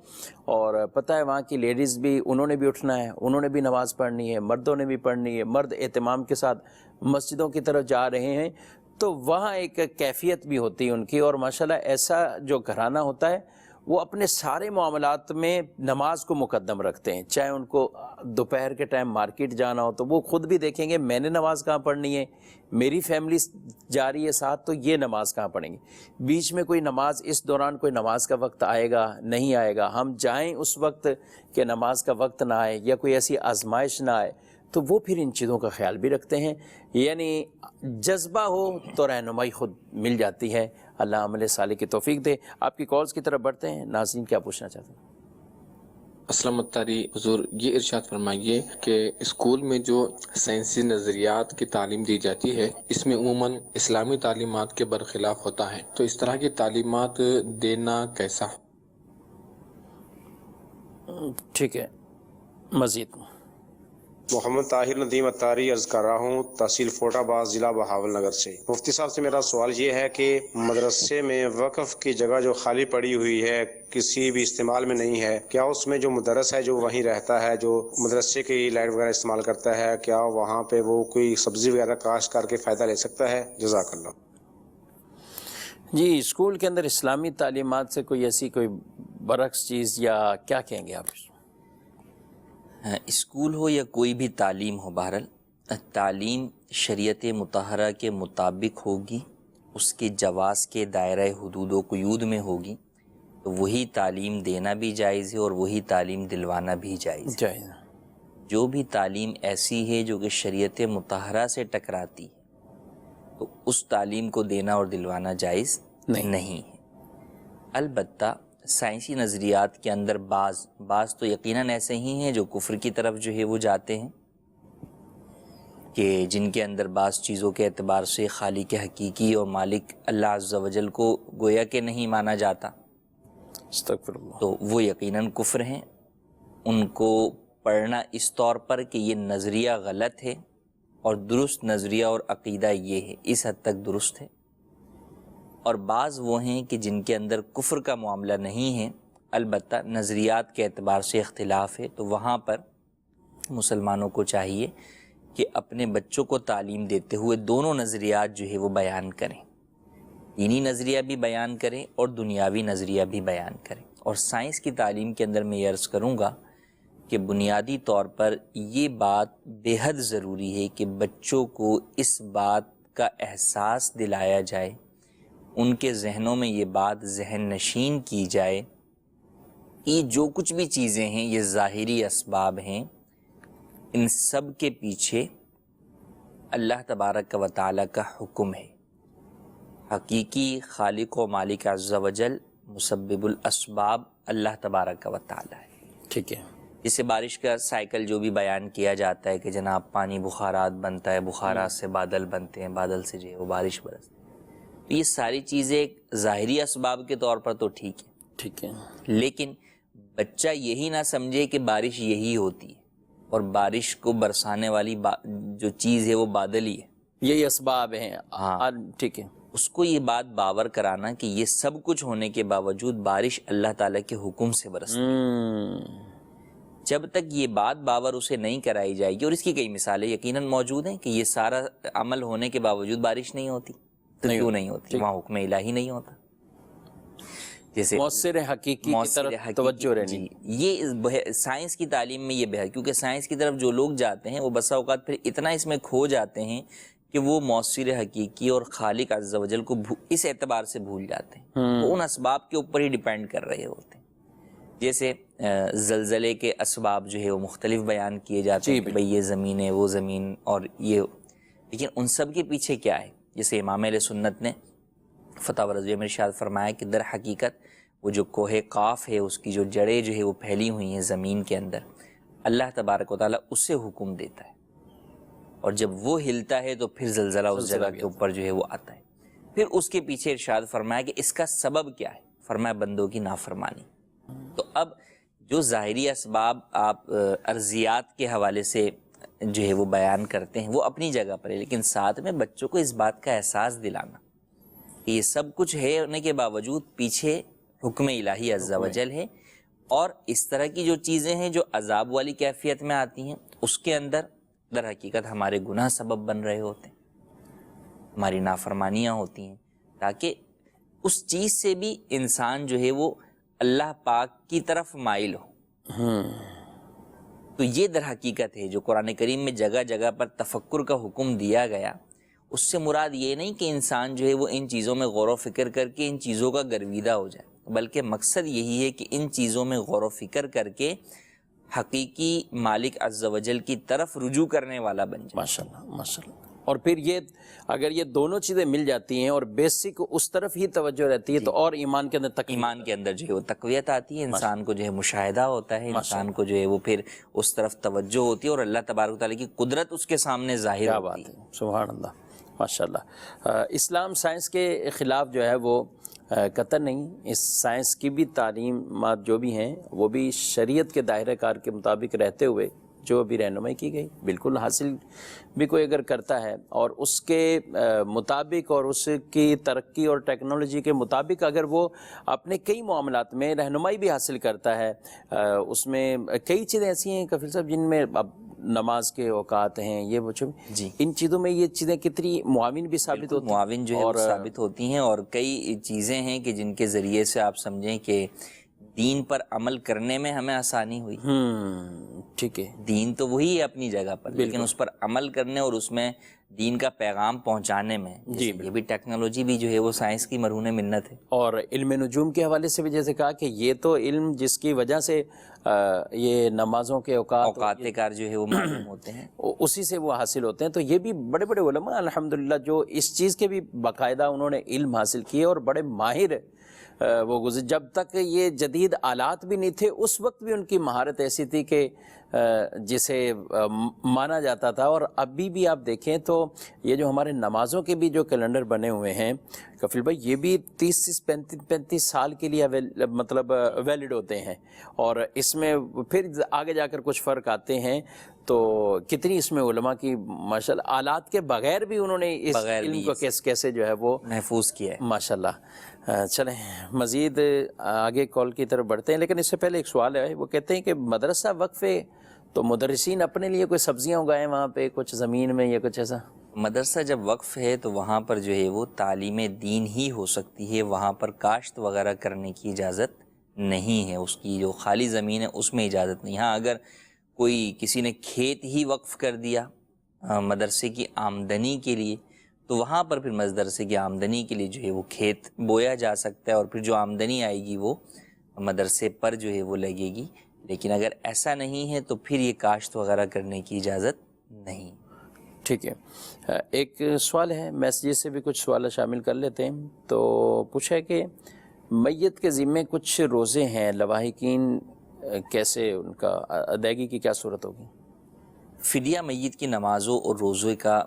اور پتہ ہے وہاں کی لیڈیز بھی انہوں نے بھی اٹھنا ہے، انہوں نے بھی نماز پڑھنی ہے، مردوں نے بھی پڑھنی ہے، مرد اہتمام کے ساتھ مسجدوں کی طرف جا رہے ہیں تو وہاں ایک کیفیت بھی ہوتی ہے ان کی، اور ماشاءاللہ ایسا جو گھرانہ ہوتا ہے وہ اپنے سارے معاملات میں نماز کو مقدم رکھتے ہیں، چاہے ان کو دوپہر کے ٹائم مارکیٹ جانا ہو تو وہ خود بھی دیکھیں گے میں نے نماز کہاں پڑھنی ہے، میری فیملی جا رہی ہے ساتھ تو یہ نماز کہاں پڑھیں گے، بیچ میں کوئی نماز اس دوران کوئی نماز کا وقت آئے گا نہیں آئے گا، ہم جائیں اس وقت کہ نماز کا وقت نہ آئے یا کوئی ایسی آزمائش نہ آئے تو وہ پھر ان چیزوں کا خیال بھی رکھتے ہیں۔ یعنی جذبہ ہو تو رہنمائی خود مل جاتی ہے۔ اللہ عمل صالح کی توفیق دے۔ آپ کی کالز کی طرف بڑھتے ہیں۔ ناظرین کیا پوچھنا چاہتے ہیں؟ اسلام تاری حضور، یہ ارشاد فرمائیے کہ اسکول میں جو سائنسی نظریات کی تعلیم دی جاتی ہے اس میں عموماً اسلامی تعلیمات کے برخلاف ہوتا ہے، تو اس طرح کی تعلیمات دینا کیسا؟ ٹھیک ہے، مزید محمد طاہر ندیم اتاری عرض کر رہا ہوں، تحصیل فورٹ آباد، ضلع بہاول نگر سے۔ مفتی صاحب سے میرا سوال یہ ہے کہ مدرسے میں وقف کی جگہ جو خالی پڑی ہوئی ہے کسی بھی استعمال میں نہیں ہے، کیا اس میں جو مدرس ہے جو وہیں رہتا ہے، جو مدرسے کی لائٹ وغیرہ استعمال کرتا ہے، کیا وہاں پہ وہ کوئی سبزی وغیرہ کاشت کر کے فائدہ لے سکتا ہے؟ جزاک اللہ۔ جی، اسکول کے اندر اسلامی تعلیمات سے کوئی ایسی کوئی برعکس چیز یا کیا کہیں گے آپ؟ اسکول ہو یا کوئی بھی تعلیم ہو، بہرحال تعلیم شریعت مطہرہ کے مطابق ہوگی، اس کے جواز کے دائرہ حدود و قیود میں ہوگی تو وہی تعلیم دینا بھی جائز ہے اور وہی تعلیم دلوانا بھی جائز ہے۔ جو بھی تعلیم ایسی ہے جو کہ شریعت مطہرہ سے ٹکراتی ہے تو اس تعلیم کو دینا اور دلوانا جائز نہیں ہے۔ البتہ سائنسی نظریات کے اندر بعض تو یقیناً ایسے ہی ہیں جو کفر کی طرف جو ہے وہ جاتے ہیں، کہ جن کے اندر بعض چیزوں کے اعتبار سے خالق حقیقی اور مالک اللہ عز و جل کو گویا کہ نہیں مانا جاتا، استغفر اللہ، تو وہ یقیناً کفر ہیں۔ ان کو پڑھنا اس طور پر کہ یہ نظریہ غلط ہے اور درست نظریہ اور عقیدہ یہ ہے، اس حد تک درست ہے۔ اور بعض وہ ہیں کہ جن کے اندر کفر کا معاملہ نہیں ہے، البتہ نظریات کے اعتبار سے اختلاف ہے، تو وہاں پر مسلمانوں کو چاہیے کہ اپنے بچوں کو تعلیم دیتے ہوئے دونوں نظریات جو ہے وہ بیان کریں، دینی نظریہ بھی بیان کریں اور دنیاوی نظریہ بھی بیان کریں۔ اور سائنس کی تعلیم کے اندر میں یہ عرض کروں گا کہ بنیادی طور پر یہ بات بے حد ضروری ہے کہ بچوں کو اس بات کا احساس دلایا جائے، ان کے ذہنوں میں یہ بات ذہن نشین کی جائے کہ جو کچھ بھی چیزیں ہیں یہ ظاہری اسباب ہیں، ان سب کے پیچھے اللہ تبارک و تعالیٰ کا حکم ہے۔ حقیقی خالق و مالک عز و جل مسبب الاسباب اللہ تبارک و تعالیٰ ہے۔ ٹھیک ہے، جسے بارش کا سائیکل جو بھی بیان کیا جاتا ہے کہ جناب پانی بخارات بنتا ہے، بخارات سے بادل بنتے ہیں، بادل سے جو ہے وہ بارش برستی ہے، تو یہ ساری چیزیں ظاہری اسباب کے طور پر تو ٹھیک ہے، ٹھیک ہے. لیکن بچہ یہی نہ سمجھے کہ بارش یہی ہوتی ہے اور بارش کو برسانے والی جو چیز ہے وہ بادل ہی ہے. یہی اسباب ہیں. ہاں ٹھیک ہے. اس کو یہ بات باور کرانا کہ یہ سب کچھ ہونے کے باوجود بارش اللہ تعالیٰ کے حکم سے برستی ہے. جب تک یہ بات باور اسے نہیں کرائی جائے گی، اور اس کی کئی مثالیں یقیناً موجود ہیں کہ یہ سارا عمل ہونے کے باوجود بارش نہیں ہوتی، تو کیوں نہیں ہوتی؟ وہاں حکم الہی نہیں ہوتا. جیسے مؤثر حقیقی کی طرف توجہ رہنی. یہ سائنس کی تعلیم میں یہ بہت، کیونکہ سائنس کی طرف جو لوگ جاتے ہیں وہ بسا اوقات پھر اتنا اس میں کھو جاتے ہیں کہ وہ مؤثر حقیقی اور خالق عز و جل کو اس اعتبار سے بھول جاتے ہیں. وہ ان اسباب کے اوپر ہی ڈیپینڈ کر رہے ہوتے ہیں. جیسے زلزلے کے اسباب جو ہے وہ مختلف بیان کیے جاتے ہیں کہ بھئی یہ زمین ہے، وہ زمین، اور یہ، لیکن ان سب کے پیچھے کیا ہے؟ جیسے امام اہل سنت نے فتح رضویہ میں ارشاد فرمایا کہ در حقیقت وہ جو کوہ قاف ہے اس کی جو جڑیں جو ہے وہ پھیلی ہوئی ہیں زمین کے اندر، اللہ تبارک و تعالیٰ اسے حکم دیتا ہے، اور جب وہ ہلتا ہے تو پھر زلزلہ اس جگہ کے اوپر جو ہے وہ آتا ہے. پھر اس کے پیچھے ارشاد فرمایا کہ اس کا سبب کیا ہے؟ فرمایا بندوں کی نافرمانی. تو اب جو ظاہری اسباب آپ ارضیات کے حوالے سے جو ہے وہ بیان کرتے ہیں وہ اپنی جگہ پر ہے، لیکن ساتھ میں بچوں کو اس بات کا احساس دلانا کہ یہ سب کچھ ہے ہونے کے باوجود پیچھے حکم الہی عز و جل ہے، اور اس طرح کی جو چیزیں ہیں جو عذاب والی کیفیت میں آتی ہیں اس کے اندر در حقیقت ہمارے گناہ سبب بن رہے ہوتے ہیں، ہماری نافرمانیاں ہوتی ہیں، تاکہ اس چیز سے بھی انسان جو ہے وہ اللہ پاک کی طرف مائل ہو. تو یہ در حقیقت ہے جو قرآن کریم میں جگہ جگہ پر تفکر کا حکم دیا گیا. اس سے مراد یہ نہیں کہ انسان جو ہے وہ ان چیزوں میں غور و فکر کر کے ان چیزوں کا گرویدہ ہو جائے، بلکہ مقصد یہی ہے کہ ان چیزوں میں غور و فکر کر کے حقیقی مالک عز و جل کی طرف رجوع کرنے والا بن جائے. ماشاءاللہ ماشاءاللہ. اور پھر یہ اگر یہ دونوں چیزیں مل جاتی ہیں اور بیسک اس طرف ہی توجہ رہتی ہے تو اور ایمان کے اندر ایمان کے اندر جو ہے وہ تقویت آتی ہے، انسان کو جو ہے مشاہدہ ہوتا ہے، انسان کو جو ہے وہ پھر اس طرف توجہ ہوتی ہے، اور اللہ تبارک و تعالیٰ کی قدرت اس کے سامنے ظاہر ہوتی ہے. سبحان اللہ ماشاءاللہ. اسلام سائنس کے خلاف جو ہے وہ قطع نہیں. اس سائنس کی بھی تعلیمات جو بھی ہیں وہ بھی شریعت کے دائرہ کار کے مطابق رہتے ہوئے جو بھی رہنمائی کی گئی بالکل حاصل بھی کوئی اگر کرتا ہے اور اس کے مطابق اور اس کی ترقی اور ٹیکنالوجی کے مطابق اگر وہ اپنے کئی معاملات میں رہنمائی بھی حاصل کرتا ہے، اس میں کئی چیزیں ایسی ہیں کفیل صاحب جن میں اب نماز کے اوقات ہیں، یہ وہ جی ان چیزوں میں یہ چیزیں کتنی معاون بھی ثابت ہوتی ہیں، معاون جو ہے وہ ثابت ہوتی ہیں، اور کئی چیزیں ہیں کہ جن کے ذریعے سے آپ سمجھیں کہ دین پر عمل کرنے میں ہمیں آسانی ہوئی. ٹھیک ہے. دین تو وہی ہے اپنی جگہ پر، لیکن اس پر عمل کرنے اور اس میں دین کا پیغام پہنچانے میں یہ بھی ٹیکنالوجی بھی جو ہے وہ سائنس کی مرہون منت ہے. اور علم نجوم کے حوالے سے بھی جیسے کہا کہ یہ تو علم جس کی وجہ سے یہ نمازوں کے اوقات کار جو ہے وہ معلوم ہوتے ہیں، اسی سے وہ حاصل ہوتے ہیں. تو یہ بھی بڑے بڑے علماء الحمدللہ جو اس چیز کے بھی باقاعدہ انہوں نے علم حاصل کیے اور بڑے ماہر وہ گزر. جب تک یہ جدید آلات بھی نہیں تھے اس وقت بھی ان کی مہارت ایسی تھی کہ جسے مانا جاتا تھا. اور ابھی بھی آپ دیکھیں تو یہ جو ہمارے نمازوں کے بھی جو کیلنڈر بنے ہوئے ہیں کفیل بھائی، یہ بھی 30-35 سال کے لیے مطلب ویلڈ ہوتے ہیں، اور اس میں پھر آگے جا کر کچھ فرق آتے ہیں. تو کتنی اس میں علماء کی ماشاءاللہ آلات کے بغیر بھی انہوں نے اس علم کو کیسے جو ہے وہ محفوظ کیا ہے ماشاءاللہ. چلیں مزید آگے کال کی طرف بڑھتے ہیں، لیکن اس سے پہلے ایک سوال ہے. وہ کہتے ہیں کہ مدرسہ وقف ہے تو مدرسین اپنے لیے کوئی سبزیاں اگائیں وہاں پہ کچھ زمین میں یا کچھ ایسا؟ مدرسہ جب وقف ہے تو وہاں پر جو ہے وہ تعلیم دین ہی ہو سکتی ہے، وہاں پر کاشت وغیرہ کرنے کی اجازت نہیں ہے، اس کی جو خالی زمین ہے اس میں اجازت نہیں. ہاں اگر کوئی کسی نے کھیت ہی وقف کر دیا مدرسے کی آمدنی کے لیے تو وہاں پر پھر مدرسے کی آمدنی کے لیے جو ہے وہ کھیت بویا جا سکتا ہے، اور پھر جو آمدنی آئے گی وہ مدرسے پر جو ہے وہ لگے گی. لیکن اگر ایسا نہیں ہے تو پھر یہ کاشت وغیرہ کرنے کی اجازت نہیں. ٹھیک ہے. ایک سوال ہے، میسیج سے بھی کچھ سوال شامل کر لیتے ہیں. تو پوچھا ہے کہ میت کے ذمے کچھ روزے ہیں، لواحقین کیسے ان کا ادائیگی کی کیا صورت ہوگی؟ فدیہ میت کی نمازوں اور روزے کا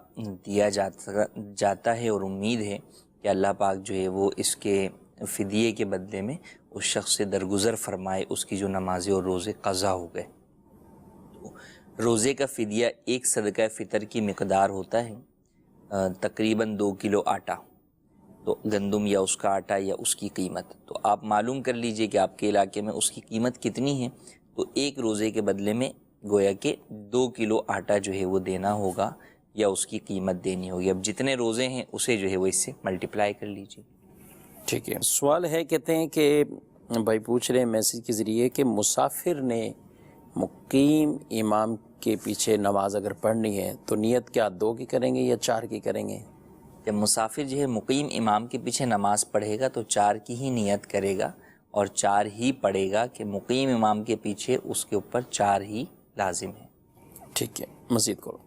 دیا جاتا ہے، اور امید ہے کہ اللہ پاک جو ہے وہ اس کے فدیے کے بدلے میں اس شخص سے درگزر فرمائے، اس کی جو نمازیں اور روزے قضا ہو گئے۔ تو روزے کا فدیہ ایک صدقہ فطر کی مقدار ہوتا ہے تقریباً 2 کلو آٹا، تو گندم یا اس کا آٹا یا اس کی قیمت، تو آپ معلوم کر لیجئے کہ آپ کے علاقے میں اس کی قیمت کتنی ہے، تو ایک روزے کے بدلے میں گویا کہ 2 کلو آٹا جو ہے وہ دینا ہوگا یا اس کی قیمت دینی ہوگی۔ اب جتنے روزے ہیں اسے جو ہے وہ اس سے ملٹیپلائی کر لیجئے۔ ٹھیک ہے، سوال ہے، کہتے ہیں کہ بھائی پوچھ رہے ہیں میسیج کے ذریعے کہ مسافر نے مقیم امام کے پیچھے نماز اگر پڑھنی ہے تو نیت کیا 2 کی کریں گے یا 4 کی کریں گے؟ جب مسافر جو ہے مقیم امام کے پیچھے نماز پڑھے گا تو 4 کی ہی نیت کرے گا اور 4 ہی پڑھے گا کہ مقیم امام کے پیچھے اس کے اوپر 4 ہی لازم ہے۔ ٹھیک ہے، مزید کرو۔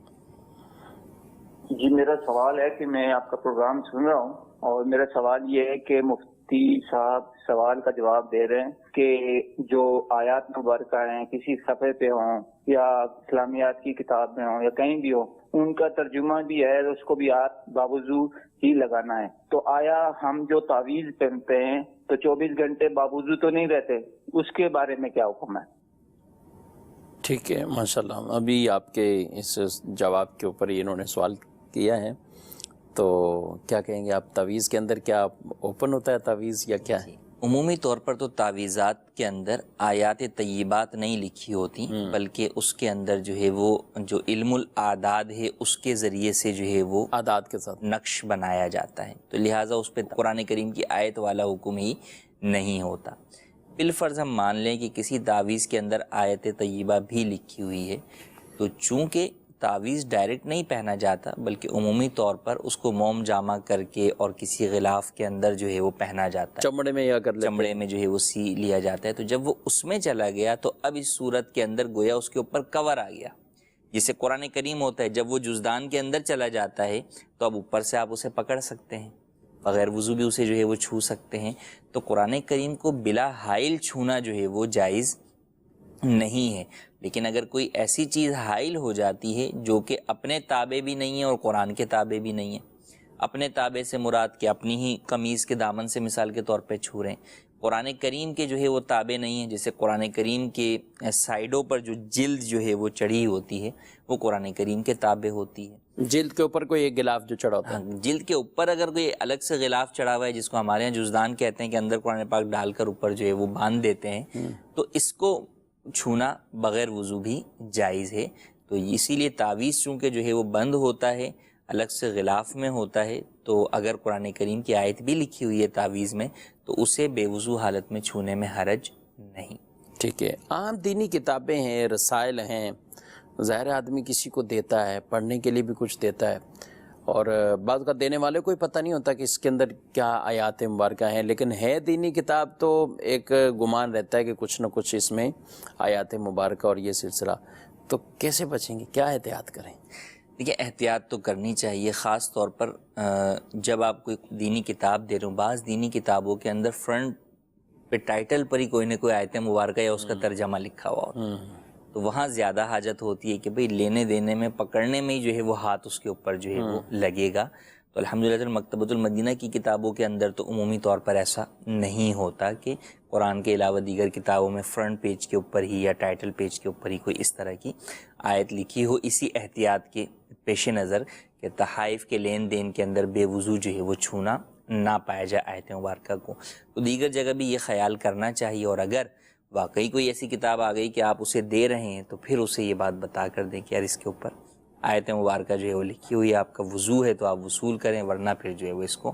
جی میرا سوال ہے کہ میں آپ کا پروگرام سن رہا ہوں اور میرا سوال یہ ہے کہ مفتی صاحب سوال کا جواب دے رہے ہیں کہ جو آیات مبارکہ ہیں کسی صفحے پہ ہوں یا اسلامیات کی کتاب میں ہوں یا کہیں بھی ہوں، ان کا ترجمہ بھی ہے، اس کو بھی آپ باوضو ہی لگانا ہے، تو آیا ہم جو تعویذ پہنتے ہیں تو 24 گھنٹے باوضو تو نہیں رہتے، اس کے بارے میں کیا حکم ہے؟ ٹھیک ہے، ماشاءاللہ۔ ابھی آپ کے اس جواب کے اوپر انہوں نے سوال کیا ہے، تو کیا کہیں گے آپ؟ تعویذ کے اندر کیا اوپن ہوتا ہے تعویذ یا کیا ہے؟ عمومی طور پر تو تعویذات کے اندر آیات طیبات نہیں لکھی ہوتی، بلکہ اس کے اندر جو ہے وہ جو علم الاعداد ہے اس کے ذریعے سے جو ہے وہ اعداد کے ساتھ نقش بنایا جاتا ہے، تو لہٰذا اس پہ قرآن کریم کی آیت والا حکم ہی نہیں ہوتا۔ بالفرض ہم مان لیں کہ کسی تعویذ کے اندر آیت طیبہ بھی لکھی ہوئی ہے، تو چونکہ تعویذ ڈائریکٹ نہیں پہنا جاتا بلکہ عمومی طور پر اس کو موم جامع کر کے اور کسی غلاف کے اندر جو ہے وہ پہنا جاتا ہے، چمڑے میں یا کر لیتے ہیں، چمڑے میں جو ہے وہ سی لیا جاتا ہے، تو جب وہ اس میں چلا گیا تو اب اس صورت کے اندر گویا اس کے اوپر کور آ گیا، جسے قرآن کریم ہوتا ہے، جب وہ جزدان کے اندر چلا جاتا ہے تو اب اوپر سے آپ اسے پکڑ سکتے ہیں، بغیر وضو بھی اسے جو ہے وہ چھو سکتے ہیں، تو قرآن کریم کو بلا حائل چھونا جو ہے وہ جائز نہیں ہے۔ لیکن اگر کوئی ایسی چیز حائل ہو جاتی ہے جو کہ اپنے تابع بھی نہیں ہے اور قرآن کے تابع بھی نہیں ہے، اپنے تابع سے مراد کہ اپنی ہی قمیض کے دامن سے مثال کے طور پہ چھو رہے ہیں، قرآن کریم کے جو ہے وہ تابع نہیں ہے، جیسے قرآن کریم کے سائڈوں پر جو جلد جو ہے وہ چڑھی ہوتی ہے وہ قرآن کریم کے تابع ہوتی ہے۔ جلد کے اوپر کوئی ایک غلاف جو چڑھا ہوتا ہے، جلد کے اوپر اگر کوئی الگ سے غلاف چڑھا ہوا ہے جس کو ہمارے یہاں جزدان کہتے ہیں کہ اندر قرآن پاک ڈال کر اوپر جو ہے وہ باندھ دیتے ہیں، تو اس کو چھونا بغیر وضو بھی جائز ہے۔ تو اسی لیے تعویذ چونکہ جو ہے وہ بند ہوتا ہے، الگ سے غلاف میں ہوتا ہے، تو اگر قرآن کریم کی آیت بھی لکھی ہوئی ہے تعویذ میں تو اسے بے وضو حالت میں چھونے میں حرج نہیں۔ ٹھیک ہے۔ عام دینی کتابیں ہیں، رسائل ہیں، ظاہر آدمی کسی کو دیتا ہے، پڑھنے کے لیے بھی کچھ دیتا ہے، اور بعض کا دینے والے کو پتہ نہیں ہوتا کہ اس کے اندر کیا آیات مبارکہ ہیں، لیکن ہے دینی کتاب تو ایک گمان رہتا ہے کہ کچھ نہ کچھ اس میں آیات مبارکہ اور یہ سلسلہ، تو کیسے بچیں گے؟ کیا احتیاط کریں؟ دیکھیں، احتیاط تو کرنی چاہیے، خاص طور پر جب آپ کوئی دینی کتاب دے رہے ہوں۔ بعض دینی کتابوں کے اندر فرنٹ پہ ٹائٹل پر ہی کوئی نہ کوئی آیت مبارکہ یا اس کا ترجمہ لکھا ہوا ہوتا ہے، تو وہاں زیادہ حاجت ہوتی ہے کہ بھئی لینے دینے میں، پکڑنے میں ہی جو ہے وہ ہاتھ اس کے اوپر جو ہے وہ لگے گا۔ تو الحمدللہ مکتبۃ المدینہ کی کتابوں کے اندر تو عمومی طور پر ایسا نہیں ہوتا کہ قرآن کے علاوہ دیگر کتابوں میں فرنٹ پیج کے اوپر ہی یا ٹائٹل پیج کے اوپر ہی کوئی اس طرح کی آیت لکھی ہو، اسی احتیاط کے پیش نظر کہ تحائف کے لین دین کے اندر بے وضو جو ہے وہ چھونا نہ پایا جائے آیت مبارکہ کو۔ تو دیگر جگہ بھی یہ خیال کرنا چاہیے، اور اگر واقعی کوئی ایسی کتاب آ گئی کہ آپ اسے دے رہے ہیں تو پھر اسے یہ بات بتا کر دیں کہ یار اس کے اوپر آیت مبارکہ جو ہے وہ لکھی ہوئی ہے، آپ کا وضو ہے تو آپ وصول کریں، ورنہ پھر جو ہے وہ اس کو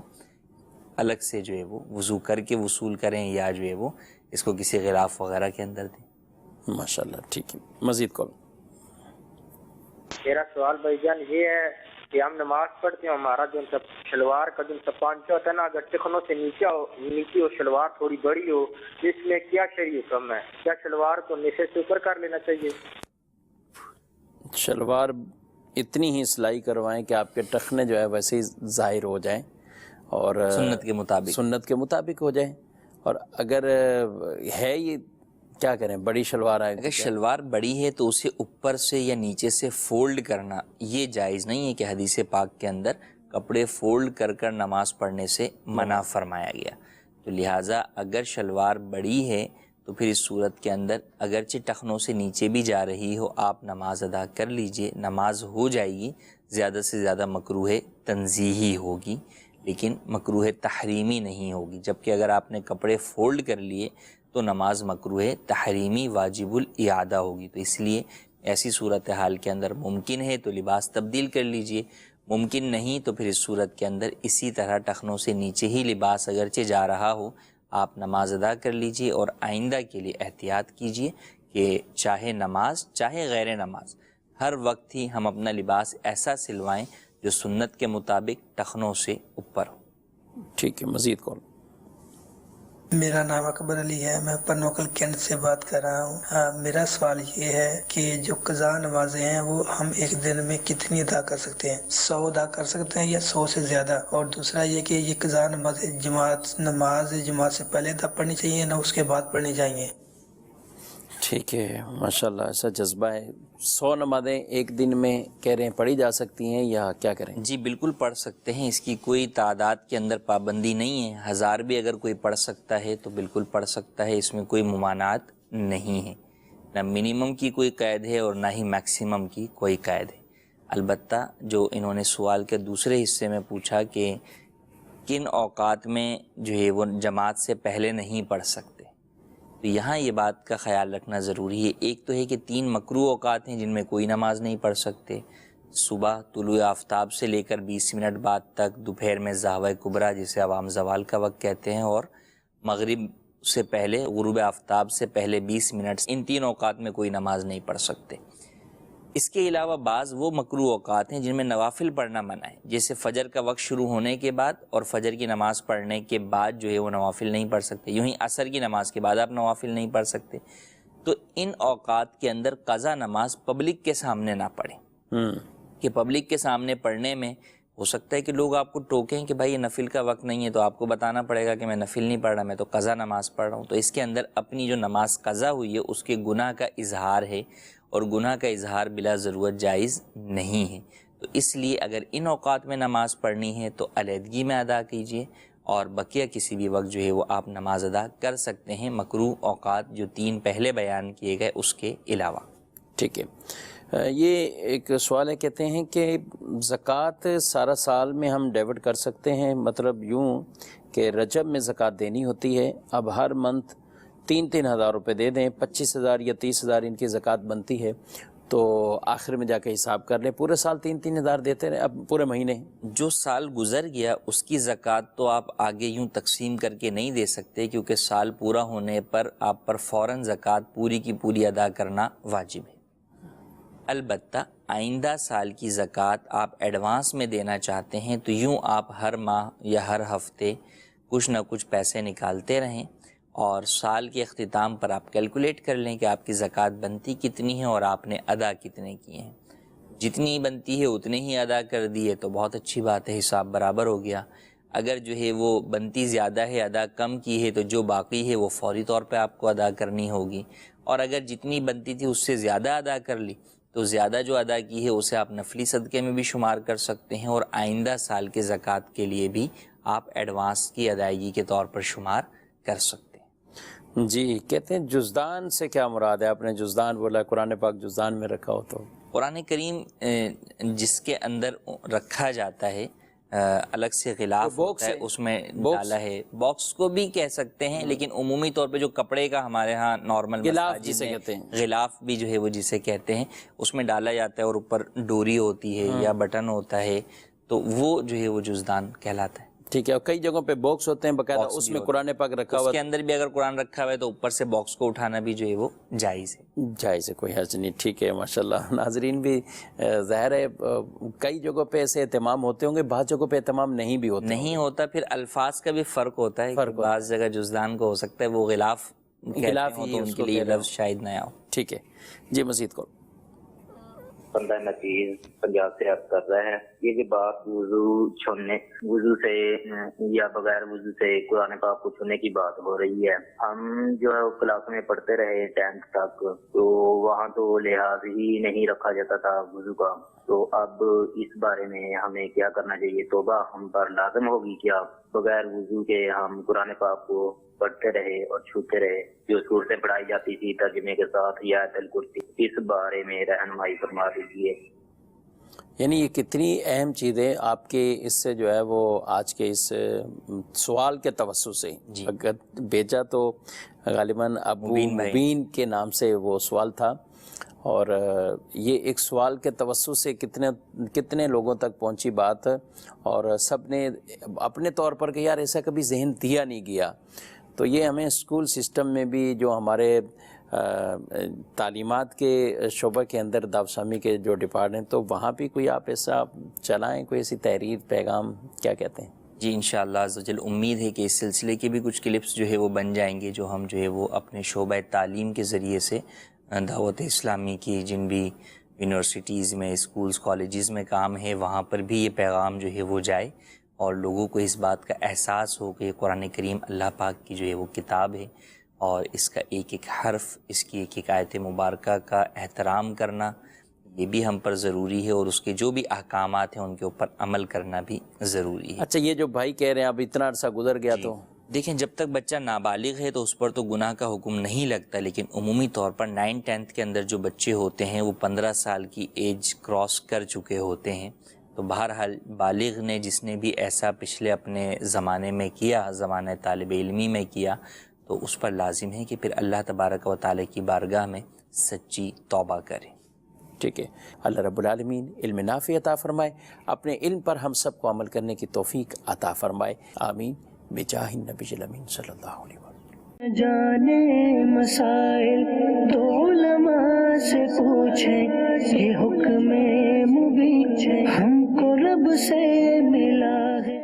الگ سے جو ہے وہ وضو کر کے وصول کریں، یا جو ہے وہ اس کو کسی غلاف وغیرہ کے اندر دیں۔ ماشاءاللہ، ٹھیک ہے، مزید کرو۔ میرا سوال بھائی جان یہ ہے کہ ہم نماز پڑھتے ہیں، ہمارا جو شلوار کا جو پانچا ہوتا ہے نا، اگر ٹخنوں سے نیچے ہو شلوار تھوڑی بڑی ہو، اس میں کیا شرعی حکم ہے؟ کیا شلوار کو نیچے سے اوپر کر لینا چاہیے؟ شلوار اتنی ہی سلائی کروائیں کہ آپ کے ٹخنے جو ہے ویسے ہی ظاہر ہو جائیں اور سنت کے مطابق ہو جائیں، اور اگر ہے یہ کیا کریں، بڑی شلوار ہے، اگر شلوار بڑی ہے تو اسے اوپر سے یا نیچے سے فولڈ کرنا یہ جائز نہیں ہے، کہ حدیث پاک کے اندر کپڑے فولڈ کر کر نماز پڑھنے سے منع فرمایا گیا۔ تو لہٰذا اگر شلوار بڑی ہے تو پھر اس صورت کے اندر اگرچہ ٹخنوں سے نیچے بھی جا رہی ہو آپ نماز ادا کر لیجئے، نماز ہو جائے گی، زیادہ سے زیادہ مکروہ تنزیہی ہوگی لیکن مکروہ تحریمی نہیں ہوگی، جبکہ اگر آپ نے کپڑے فولڈ کر لیے تو نماز مکروہ تحریمی واجب الاعادہ ہوگی۔ تو اس لیے ایسی صورتحال کے اندر ممکن ہے تو لباس تبدیل کر لیجئے، ممکن نہیں تو پھر اس صورت کے اندر اسی طرح ٹخنوں سے نیچے ہی لباس اگرچہ جا رہا ہو آپ نماز ادا کر لیجئے، اور آئندہ کے لیے احتیاط کیجئے کہ چاہے نماز چاہے غیر نماز ہر وقت ہی ہم اپنا لباس ایسا سلوائیں جو سنت کے مطابق ٹخنوں سے اوپر ہو۔ ٹھیک ہے، مزید کال۔ میرا نام اکبر علی ہے، میں پرنوکل کینٹ سے بات کر رہا ہوں۔ میرا سوال یہ ہے کہ جو قضا نمازیں ہیں وہ ہم ایک دن میں کتنی ادا کر سکتے ہیں؟ 100 ادا کر سکتے ہیں یا 100 سے زیادہ؟ اور دوسرا یہ کہ یہ قضا نماز جماعت سے پہلے ادا پڑھنی چاہیے نہ اس کے بعد پڑھنی چاہیے؟ ٹھیک ہے، ماشاءاللہ ایسا جذبہ ہے۔ 100 نمازیں ایک دن میں کہہ رہے ہیں پڑھی جا سکتی ہیں یا کیا کریں؟ جی بالکل پڑھ سکتے ہیں، اس کی کوئی تعداد کے اندر پابندی نہیں ہے، 1000 بھی اگر کوئی پڑھ سکتا ہے تو بالکل پڑھ سکتا ہے، اس میں کوئی ممانعت نہیں ہے، نہ منیمم کی کوئی قید ہے اور نہ ہی میکسیمم کی کوئی قید ہے۔ البتہ جو انہوں نے سوال کے دوسرے حصے میں پوچھا کہ کن اوقات میں جو ہے وہ جماعت سے پہلے نہیں پڑھ سکتے، تو یہاں یہ بات کا خیال رکھنا ضروری ہے۔ ایک تو ہے کہ 3 مکروہ اوقات ہیں جن میں کوئی نماز نہیں پڑھ سکتے، صبح طلوع آفتاب سے لے کر 20 منٹ بعد تک، دوپہر میں زاویہ کبریٰ جسے عوام زوال کا وقت کہتے ہیں، اور مغرب سے پہلے غروب آفتاب سے پہلے 20 منٹ، ان 3 اوقات میں کوئی نماز نہیں پڑھ سکتے۔ اس کے علاوہ بعض وہ مکروہ اوقات ہیں جن میں نوافل پڑھنا منع ہے، جیسے فجر کا وقت شروع ہونے کے بعد اور فجر کی نماز پڑھنے کے بعد جو ہے وہ نوافل نہیں پڑھ سکتے، یوں ہی عصر کی نماز کے بعد آپ نوافل نہیں پڑھ سکتے۔ تو ان اوقات کے اندر قضا نماز پبلک کے سامنے نہ پڑھیں، کہ پبلک کے سامنے پڑھنے میں ہو سکتا ہے کہ لوگ آپ کو ٹوکیں کہ بھائی یہ نفل کا وقت نہیں ہے، تو آپ کو بتانا پڑے گا کہ میں نفل نہیں پڑھ رہا، میں تو قضا نماز پڑھ رہا ہوں۔ تو اس کے اندر اپنی جو نماز قضا ہوئی ہے اس کے گناہ کا اظہار ہے، اور گناہ کا اظہار بلا ضرورت جائز نہیں ہے۔ تو اس لیے اگر ان اوقات میں نماز پڑھنی ہے تو علیحدگی میں ادا کیجیے، اور بقیہ کسی بھی وقت جو ہے وہ آپ نماز ادا کر سکتے ہیں، مکروہ اوقات جو 3 پہلے بیان کیے گئے اس کے علاوہ۔ ٹھیک ہے، یہ ایک سوال ہے، کہتے ہیں کہ زکوٰۃ سارا سال میں ہم ڈیوٹ کر سکتے ہیں، مطلب یوں کہ رجب میں زکوٰۃ دینی ہوتی ہے، اب ہر منتھ 3 ہزار روپے دے دیں، 25,000 یا 30,000 ان کی زکوٰۃ بنتی ہے، تو آخر میں جا کے حساب کر لیں، پورے سال 3 ہزار دیتے رہے، اب پورے مہینے جو سال گزر گیا اس کی زکوٰۃ تو آپ آگے یوں تقسیم کر کے نہیں دے سکتے، کیونکہ سال پورا ہونے پر آپ پر فوراً زکوٰۃ پوری کی پوری ادا کرنا واجب ہے۔ البتہ آئندہ سال کی زکوٰۃ آپ ایڈوانس میں دینا چاہتے ہیں تو یوں آپ ہر ماہ یا ہر ہفتے کچھ نہ کچھ پیسے نکالتے رہیں، اور سال کے اختتام پر آپ کیلکولیٹ کر لیں کہ آپ کی زکوٰۃ بنتی کتنی ہے اور آپ نے ادا کتنے کیے ہیں۔ جتنی بنتی ہے اتنے ہی ادا کر دیے تو بہت اچھی بات ہے، حساب برابر ہو گیا۔ اگر جو ہے وہ بنتی زیادہ ہے، ادا کم کی ہے، تو جو باقی ہے وہ فوری طور پہ آپ کو ادا کرنی ہوگی، اور اگر جتنی بنتی تھی اس سے زیادہ ادا کر لی تو زیادہ جو ادا کی ہے اسے آپ نفلی صدقے میں بھی شمار کر سکتے ہیں، اور آئندہ سال کے زکوٰۃ کے لیے بھی آپ ایڈوانس کی ادائیگی کے طور پر شمار کر سکتے ہیں۔ جی کہتے ہیں جزدان سے کیا مراد ہے؟ آپ نے جزدان بولا، قرآن پاک جزدان میں رکھا ہو تو؟ قرآن کریم جس کے اندر رکھا جاتا ہے الگ سے غلاف ہوتا ہے، اس میں ڈالا ہے، باکس کو بھی کہہ سکتے ہیں، لیکن عمومی طور پہ جو کپڑے کا ہمارے ہاں نارمل غلاف جسے کہتے ہیں، غلاف بھی جو ہے وہ جسے کہتے ہیں، اس میں ڈالا جاتا ہے، اور اوپر ڈوری ہوتی ہے یا بٹن ہوتا ہے، تو وہ جو ہے وہ جزدان کہلاتا ہے۔ ٹھیک ہے، اور کئی جگہوں پہ باکس ہوتے ہیں باقاعدہ، اس میں قرآن پاک رکھا ہوا، اس کے اندر بھی اگر قرآن رکھا ہوا ہے تو اوپر سے باکس کو اٹھانا بھی جو ہے وہ جائز ہے، جائز ہے، کوئی حرج نہیں۔ ٹھیک ہے، ماشاءاللہ۔ ناظرین بھی ظاہر ہے کئی جگہوں پہ ایسے اہتمام ہوتے ہوں گے، بعض جگہوں پہ اہتمام نہیں بھی ہوتا، نہیں ہوتا، پھر الفاظ کا بھی فرق ہوتا ہے، بعض جگہ جزدان کو ہو سکتا ہے وہ غلاف ہو تو ان کے لیے لفظ شاید نہ ہو۔ ٹھیک ہے جی، مزید کرو۔ بندہ نتیز پنجاب سے عرض کر رہا ہے، یہ جو بات وضو چھوڑنے، وضو سے یا بغیر وضو سے قرآن پاک کو چھونے کی بات ہو رہی ہے، ہم جو ہے کلاس میں پڑھتے رہے 10th تک، تو وہاں تو لحاظ ہی نہیں رکھا جاتا تھا وضو کا، تو اب اس بارے میں ہمیں کیا کرنا چاہیے؟ توبہ ہم پر لازم ہوگی کیا بغیر وضو کے ہم قرآن پاک کو پڑھتے رہے اور چھوتے رہے جو صورتیں پڑھائی جاتی تھی ترجمے کے ساتھ یا آیت الکرسی؟ اس بارے میں رہنمائی فرما دیجیے۔ یعنی یہ کتنی اہم چیزیں آپ کے اس سے جو ہے وہ آج کے اس سوال کے توسط سے اگر بھیجا تو غالباً ابو مبین کے نام سے وہ سوال تھا، اور یہ ایک سوال کے توسط سے کتنے لوگوں تک پہنچی بات، اور سب نے اپنے طور پر کہ یار ایسا کبھی ذہن دیا نہیں گیا۔ تو یہ ہمیں اسکول سسٹم میں بھی جو ہمارے تعلیمات کے شعبہ کے اندر دعوت کے جو ڈپارٹمنٹ، تو وہاں بھی کوئی آپ ایسا چلائیں، کوئی ایسی تحریر پیغام، کیا کہتے ہیں؟ جی انشاءاللہ عزوجل امید ہے کہ اس سلسلے کے بھی کچھ کلپس جو ہے وہ بن جائیں گے، جو ہم جو ہے وہ اپنے شعبہ تعلیم کے ذریعے سے دعوت اسلامی کی جن بھی یونیورسٹیز میں، اسکولز، کالجز میں کام ہے، وہاں پر بھی یہ پیغام جو ہے وہ جائے اور لوگوں کو اس بات کا احساس ہو کہ قرآن کریم اللہ پاک کی جو ہے وہ کتاب ہے، اور اس کا ایک ایک حرف، اس کی ایک ایک آیت مبارکہ کا احترام کرنا یہ بھی ہم پر ضروری ہے، اور اس کے جو بھی احکامات ہیں ان کے اوپر عمل کرنا بھی ضروری ہے۔ اچھا، یہ جو بھائی کہہ رہے ہیں اب اتنا عرصہ گزر گیا تو دیکھیں جب تک بچہ نابالغ ہے تو اس پر تو گناہ کا حکم نہیں لگتا، لیکن عمومی طور پر 9th 10th کے اندر جو بچے ہوتے ہیں وہ 15 سال کی ایج کراس کر چکے ہوتے ہیں، تو بہرحال بالغ نے جس نے بھی ایسا پچھلے اپنے زمانے میں کیا، زمانہ طالب علمی میں کیا، تو اس پر لازم ہے کہ پھر اللہ تبارک و تعالی کی بارگاہ میں سچی توبہ کرے۔ ٹھیک ہے، اللہ رب العالمین علم نافع عطا فرمائے، اپنے علم پر ہم سب کو عمل کرنے کی توفیق عطا فرمائے، آمین، بجاہ النبی الامین صلی اللہ علیہ وسلم۔ جانے مسائل تو علماء سے پوچھیں، یہ حکم مبین ہم کو رب سے ملا ہے۔